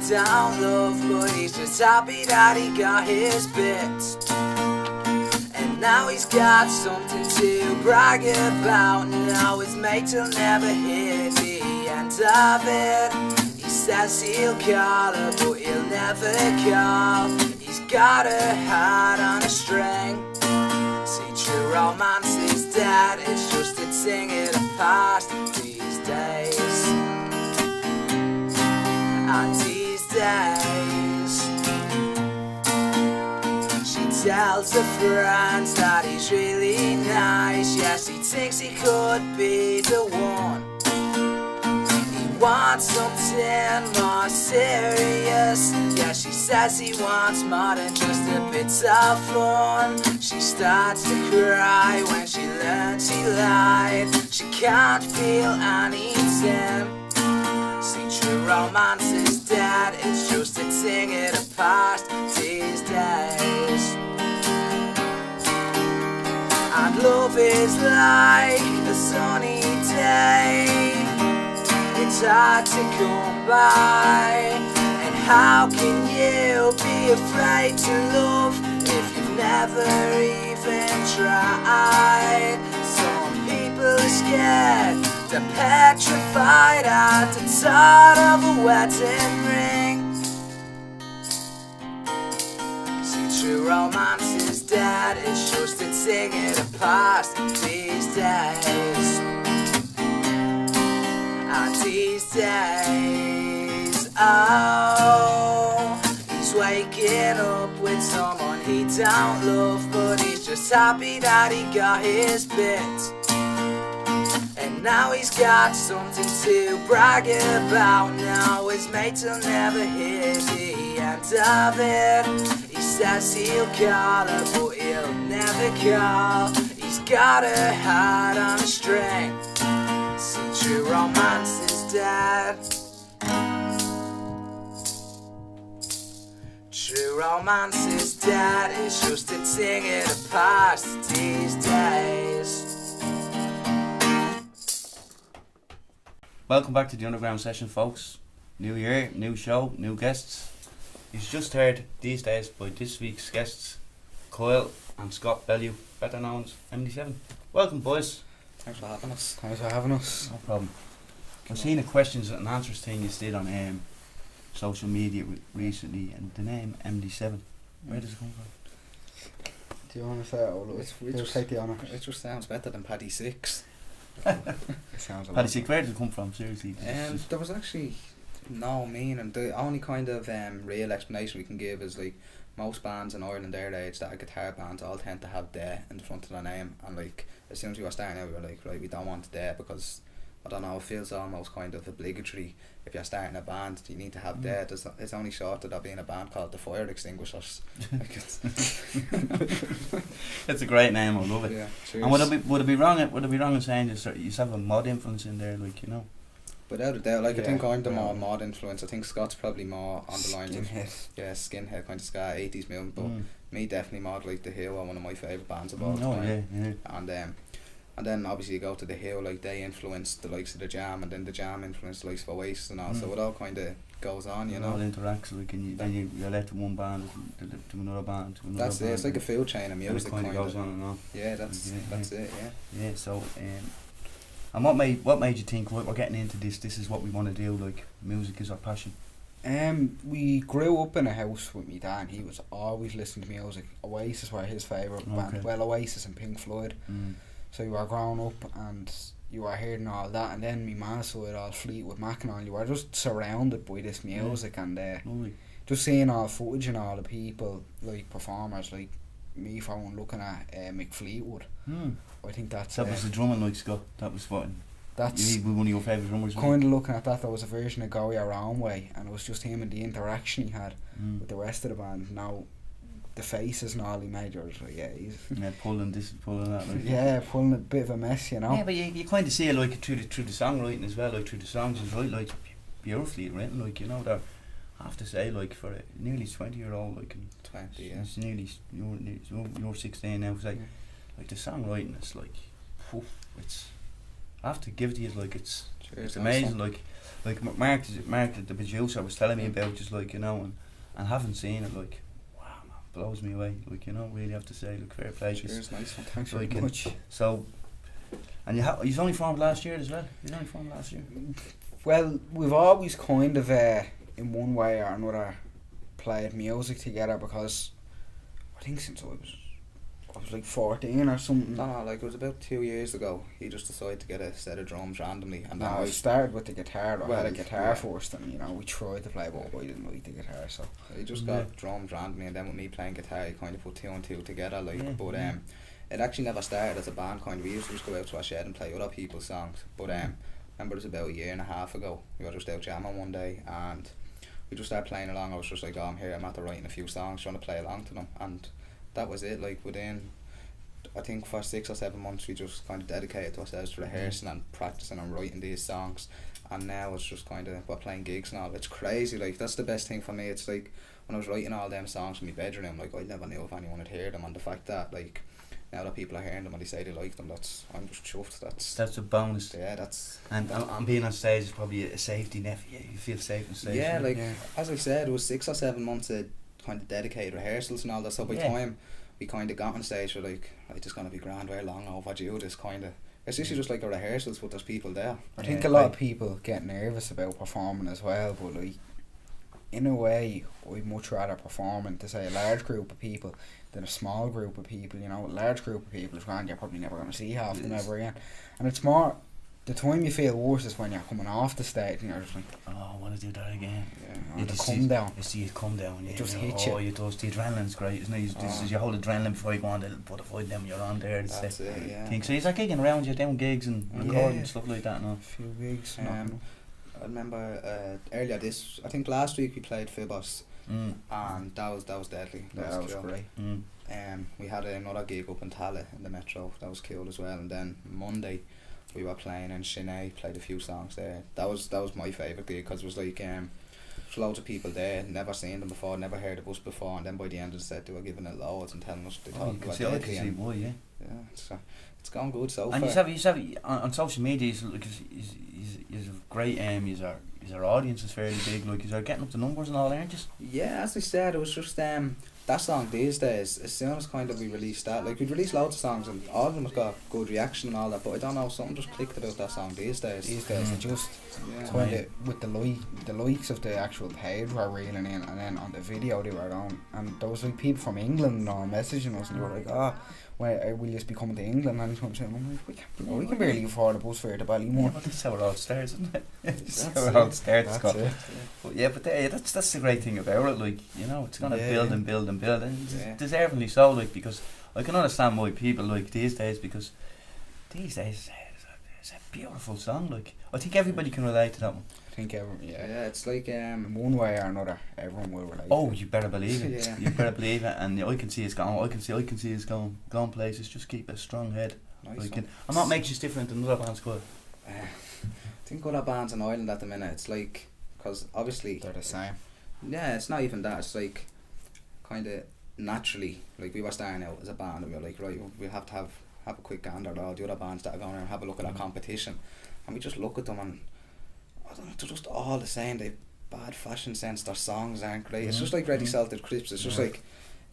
don't love, but he's just happy that he got his bit. And now he's got something to brag about. Now his mate will never hear the end of it. He says he'll call her, but he'll never call. He's got her heart on a string. See, true romance is dead, it's just a thing of the past these days. And these days, she tells her friends that he's really nice. Yes, he thinks he could be the one. He wants something more serious. Yeah, she says he wants more than just a bit of fun. She starts to cry when she learns he lied. She can't feel anything. See, true romance is dead, it's just a thing of the past these days. And love is like a sunny day, it's hard to come by. And how can you be afraid to love if you've never even tried? Some people are scared, they're petrified at the thought of a wedding ring. See, true romance is dead, it's just a thing of the past these days. And these days, oh, he's waking up with someone he don't love, but he's just happy that he got his bit. And now he's got something to brag about. Now his mates will never hear the end of it. He says he'll call her, but he'll never call. He's got her heart on a string. See, true romance is dead. True romance is dead, it's just a thing of the past these days. Welcome back to the Underground Session, folks. New year, new show, new guests. You've just heard These Days by this week's guests, Kyle and Scott Bellew, better known as MD7. Welcome, boys. Thanks for having us. Thanks for having us. No problem. I've seen a questions and answers thing you did on social media recently, and the name MD7. Where does it come from? Do you want to say it, or we'll take the honour? It just sounds better than Paddy 6. It sounds a lot. Paddy Sick, where does it come from? Seriously. There was actually no meaning. The only kind of real explanation we can give is like most bands in Ireland their age that are guitar bands all tend to have "de" in the front of their name, and like as soon as we were starting out we were like, right, we don't want "de" because I don't know, it feels almost kind of obligatory. If you're starting a band, you need to have "de." It's only short of there being a band called the Fire Extinguishers. Like It's a great name. I love it. Yeah, cheers. And would it be wrong in saying you have a mod influence in there, like, you know? Without a doubt, like, Yeah, I think I'm the yeah. more mod influence. I think Scott's probably more on the lines of Skinhead. skinhead kind of ska 80s movement, but me definitely mod like The Hill are one of my favourite bands of all Oh, time. yeah. And then obviously you go to The Hill, like they influenced the likes of the Jam, and then the Jam influenced the likes of Oasis and all, so it all kind of goes on, you It know. all interacts, like, and then you're left from one band to another band to another That's band. it, it's like a food chain of And music it kind of goes on and on. Yeah, that's it, yeah. Yeah, so and what made you think, right, we're getting into this is what we want to do, like music is our passion? We grew up in a house with me dad, and he was always listening to music. Oasis were his favourite band. Well, Oasis and Pink Floyd. So you were growing up and you were hearing all that, and then my ma saw it all Fleetwood Mac and all. You were just surrounded by this music, and just seeing all footage and all the people, like performers, like me phone looking at Mick Fleetwood. I think that was the drumming, like, Scott. That was what. That's one of your favourite drummers. kind of looking at that. There was a version of Go Your Own Way, and it was just him and the interaction he had with the rest of the band. Now the faces and all he made, you're just like, yeah, he's pulling this, pulling that, like. yeah, pulling a bit of a mess, you know. Yeah, but you kind of see it, like, through the songwriting as well, like through the songs is right, like beautifully written, like, you know. They're, I have to say, like, for a nearly 20-year-old, like, 20, yeah. it's nearly you're 16 now. It's like, like the songwriting is like, it's. I have to give it to you, like, it's It's amazing. Like Mark, the producer, was telling me about, just like, you know, and having seen it, like, wow, man, blows me away. Like, you know, really have to say, like, fair play. Cheers, nice one. Thanks like, very much. So, and he's only formed last year as well. He's only formed last year. Well, we've always kind of, in one way or another, played music together, because I think since I was like 14 or something. No, like it was about 2 years ago. He just decided to get a set of drums randomly, and No, then I started with the guitar. I had a guitar yeah. first, and you know, we tried to play, but I didn't like the guitar, so he just got drums randomly, and then with me playing guitar, he kind of put two and two together. Like, but it actually never started as a band. Kind of, we used to just go out to our shed and play other people's songs. But remember, it was about a year and a half ago. We were just out jamming one day, and we just started playing along. I was just like, oh, I'm here. I'm after writing a few songs, trying to play along to them, and that was it. Like, within, I think for 6 or 7 months, we just kind of dedicated ourselves to rehearsing and practicing and writing these songs. And now it's just kind of, we're playing gigs and all. It's crazy. Like, that's the best thing for me. It's like when I was writing all them songs in my bedroom, like, I never knew if anyone had heard them. And the fact that, like, now that people are hearing them and they say they like them, I'm just chuffed. That's a bonus. Yeah, that's. And being on stage is probably a safety net. You feel safe on stage. Yeah, like as I said, it was 6 or 7 months of kind of dedicated rehearsals and all that. So by the time we kind of got on stage, we're like, it's just gonna be grand. We're long overdue. This kind of. It's usually just like a rehearsals, but there's people there. I think a lot of people get nervous about performing as well, but like, in a way, I'd much rather performing to, say, a large group of people than a small group of people. You know, a large group of people is grand, you're probably never going to see half of them ever again. And it's more, the time you feel worse is when you're coming off the stage and you're just like, oh, I want to do that again. Yeah, the come down. You see it come down. It just hits you. Oh, it does. The adrenaline's great, isn't it? This is your whole adrenaline before you go on to butterfly them, you're on there. That's it, yeah. So you're like gigging around, you're doing gigs and recording and stuff like that now. A few gigs. I remember earlier I think last week we played Phibos, and that was deadly. That was cool. Great. We had another gig up in Tallaght in the Metro. That was cool as well. And then Monday we were playing in Sinead, played a few songs there. That was my favourite gig, because it was like loads of people there, never seen them before, never heard of us before, and then by the end of the set they were giving it loads and telling us they thought we were deadly. Yeah, it's gone good so far. And you have on social media, he's great. His audience is fairly big. Like, you're getting up the numbers and all, aren't you? Yeah, as I said, it was just that song these days. As soon as kind of we released that, like, we'd released loads of songs and all of them have got good reaction and all that. But I don't know, something just clicked about that song these days. It just kind of with the likes of the actual page were reeling in, and then on the video they were on, and there was like people from England all messaging us and they were like, will you be coming to England anytime soon? I'm like, we can barely afford a bus fare to Ballymore. Yeah, but that's how it all starts, isn't it? That's how it all starts. That's it. But that's the great thing about it. Like, you know, it's gonna build and build and build, and deservedly so. Like, because I can understand why people like these days, because these days it's a beautiful song. Like, I think everybody can relate to that one. I think everyone, it's like one way or another, everyone will relate. Oh, you better believe it. You better believe it, and I can see it's going. I can see it's going places. Just keep a strong head. Nice. I'm not making you different than other bands. I think other bands in Ireland at the minute, it's like, because obviously they're the same. Yeah, it's not even that. It's like kind of naturally, like, we were starting out as a band and we were like, right, we'll have to have a quick gander at all the other bands that are going around and have a look at our competition, and we just look at them and I don't know, they're just all the same. They've bad fashion sense, their songs aren't great. It's just like Ready Salted Crisps. It's just like,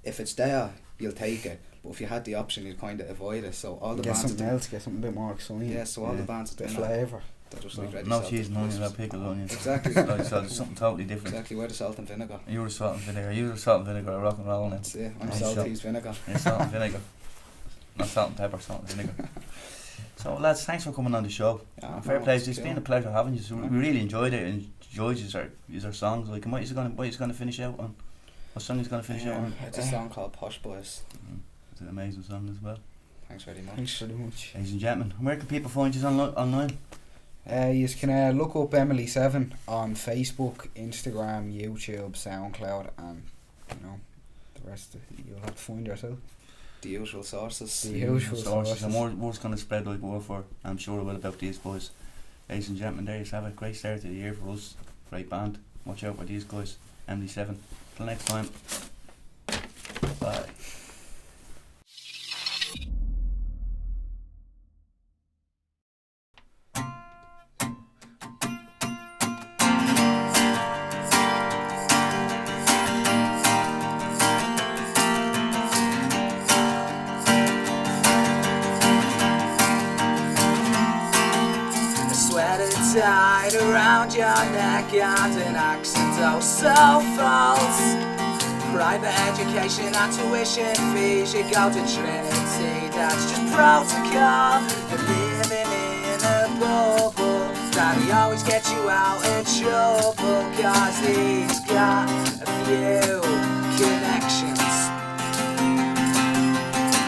if it's there, you'll take it, but if you had the option, you'd kind of avoid it. So all the get bands something else, get something a bit more exciting. Yeah, so all the bands the flavour. They're just like Ready no Salted cheese, no onions, Crisps. no pickles, onions. Exactly. So it's something totally different. Exactly, we're the salt and vinegar. You're the salt and vinegar. You're the salt and vinegar of rock and roll now. That's it. I'm Salty's vinegar. You're salt and vinegar. Not salt and pepper, salt and vinegar. So lads, thanks for coming on the show. Fair play. It's been a pleasure having you. So we really enjoyed it and enjoyed your songs. Like, what is going to finish out on? What song is going to finish out on? It's a song called Posh Boys. It's an amazing song as well. Thanks very much. Thanks very much. Ladies and gentlemen, where can people find you online? You can look up Emily7 on Facebook, Instagram, YouTube, SoundCloud, and the rest you'll have to find yourself. The usual sources. The usual sources. And word's going to spread like wildfire, I'm sure it will, about these boys. Ladies and gentlemen, there you have it. Great start to the year for us. Great band. Watch out for these guys. Emily7. Till next time. Bye. tied around your neck and an accent oh so false. Private education and tuition fees, you go to Trinity, that's just protocol. You're living in a bubble, Daddy always gets you out of trouble, cause he's got a few connections.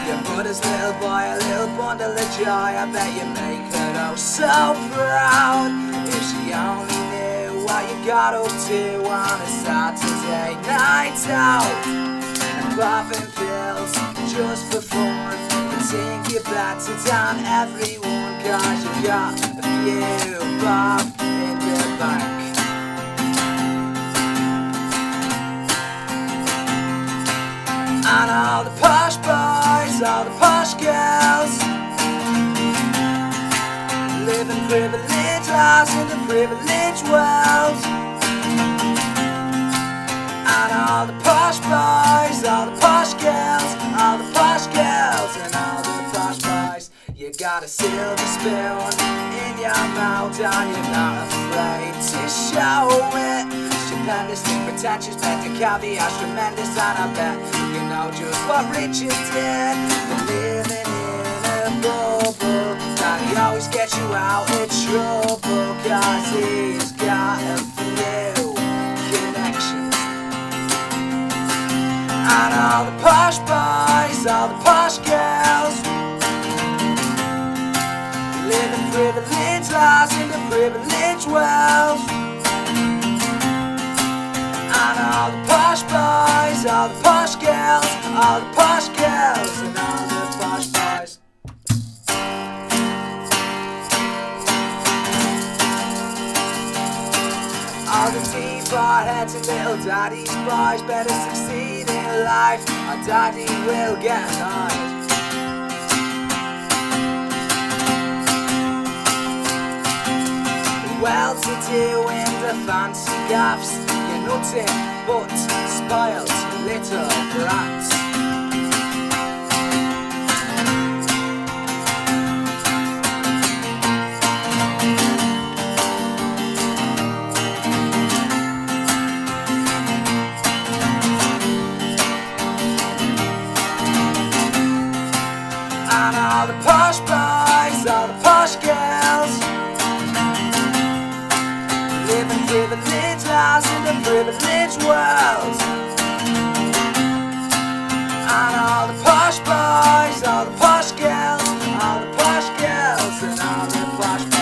Your mother's little boy, a little bundle of joy, I bet you make her oh so proud. If she only knew what you got up to on a Saturday night out, and popping pills just for fun, you think you're better than everyone, cause you got a few bob in the bank. And all the posh boys, all the posh girls, living privileged lives in the privileged world. And all the posh boys, all the posh girls, all the posh girls, and all the posh boys. You got a silver spoon in your mouth and you're not afraid to show it. Stupendously pretentious, bet the caveat's tremendous, and I bet you know just what Richard did. You're living in a bubble, and he always gets you out of trouble, cause he's got a few connections. And all the posh boys, all the posh girls, living privileged lives in the privileged world. And all the posh boys, all the posh girls, all the posh girls, and all the posh boys. All the deep heads and little daddy's boys better succeed in life, or daddy will get annoyed. Well-to-do in the fancy gaffs, you're nothing but spoiled little brats. And all the posh boys, all the posh girls, living privileged lives in the privileged world. And all the posh boys, all the posh girls, all the posh girls, and all the posh boys.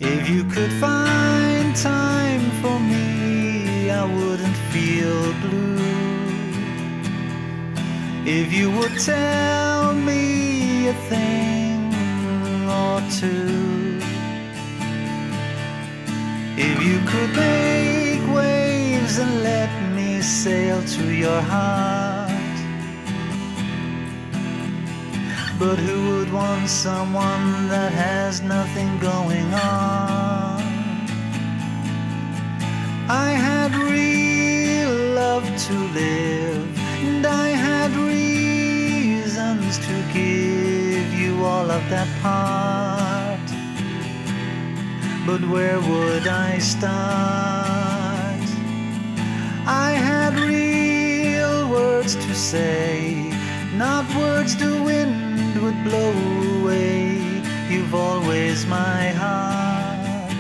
If you could find time for me, I wouldn't feel blue. If you would tell me a thing or two. If you could make waves and let me sail to your heart. But who would want someone that has nothing going on? I had real love to live, and I had reasons to give you all of that part. But where would I start? I had reasons words to say, not words the wind would blow away. You've always my heart.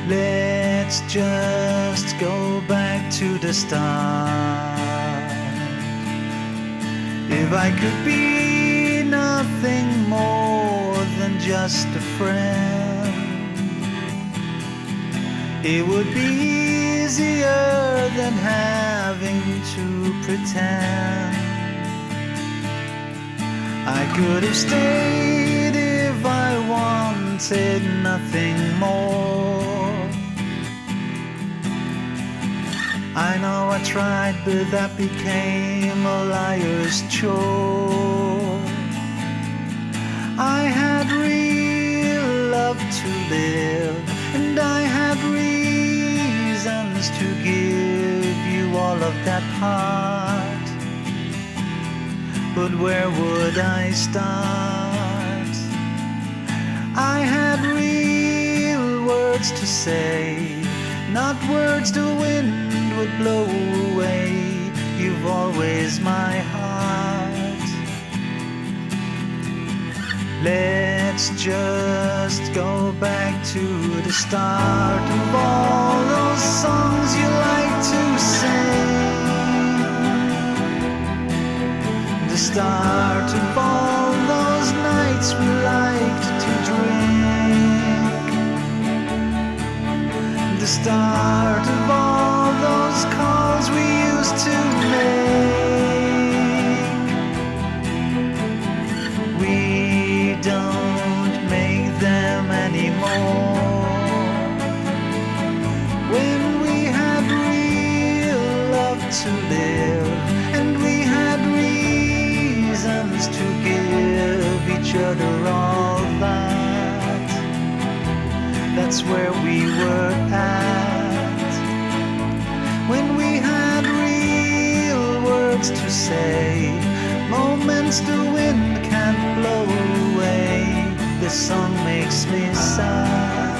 Let's just go back to the start. If I could be nothing more than just a friend, it would be easier than having to pretend. I could have stayed if I wanted nothing more. I know I tried, but that became a liar's chore. I had real love to live, and I had reasons to give you all of that part. But where would I start? I had real words to say, not words the wind would blow away. You've always my heart. Let's just go back to the start of all those songs you like to sing. The start of all those nights we liked to drink. The start of all those calls we used to make. We don't make them anymore. When we had real love to live, and we had reasons to give each other all that. That's where we were at. When we had real words to say, moments the wind can't blow away. This song makes me sad.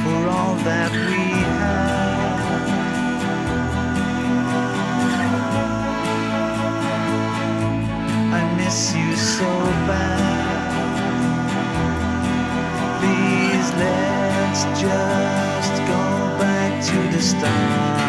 For all that we had, I miss you so bad. Please let's just go back to the start.